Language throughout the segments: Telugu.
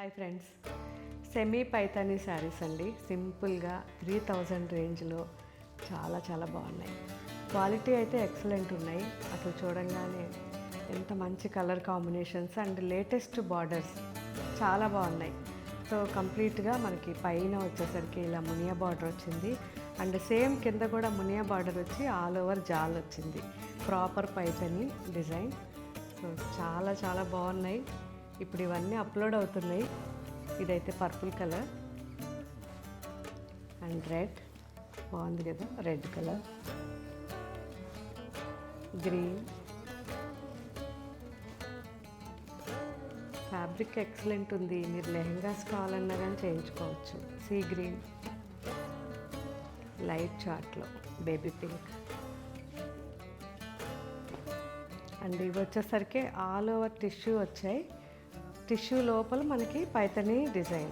Hi friends, semi Paithani saris అండి. సింపుల్గా 3000 రేంజ్లో చాలా బాగున్నాయి. క్వాలిటీ అయితే ఎక్సలెంట్ ఉన్నాయి. అసలు చూడంగానే ఎంత మంచి colour combinations and latest borders చాలా బాగున్నాయి. సో కంప్లీట్గా మనకి పైన వచ్చేసరికి ఇలా మునియా బార్డర్ వచ్చింది అండ్ సేమ్ కింద కూడా మునియా బార్డర్ వచ్చి ఆల్ ఓవర్ జాల్ వచ్చింది. Proper Paithani design. సో చాలా బాగున్నాయి. ఇప్పుడు ఇవన్నీ అప్లోడ్ అవుతున్నాయి. ఇదైతే పర్పుల్ కలర్ అండ్ రెడ్ బాగుంది కదా, red colour, green, fabric excellent ఉంది. మీరు లెహంగాస్ కావాలన్నా కానీ చేయించుకోవచ్చు. సీ గ్రీన్, లైట్ చార్ట్లో బేబీ పింక్ అండ్ ఇవి వచ్చేసరికి ఆల్ ఓవర్ టిష్యూ వచ్చాయి. టిష్యూ లోపల మనకి పైతానీ డిజైన్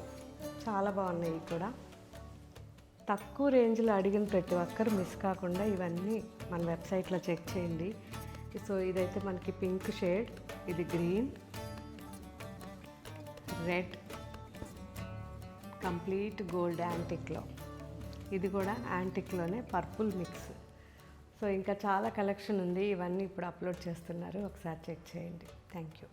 చాలా బాగున్నాయి. కూడా తక్కువ రేంజ్లో అడిగిన ప్రతి ఒక్కరు మిస్ కాకుండా ఇవన్నీ మన వెబ్సైట్లో చెక్ చేయండి. సో ఇదైతే మనకి పింక్ షేడ్, ఇది గ్రీన్, రెడ్, కంప్లీట్ గోల్డ్ యాంటిక్లో, ఇది కూడా యాంటిక్లోనే పర్పుల్ మిక్స్. సో ఇంకా చాలా కలెక్షన్ ఉంది. ఇవన్నీ ఇప్పుడు అప్లోడ్ చేస్తున్నారు, ఒకసారి చెక్ చేయండి. Thank you.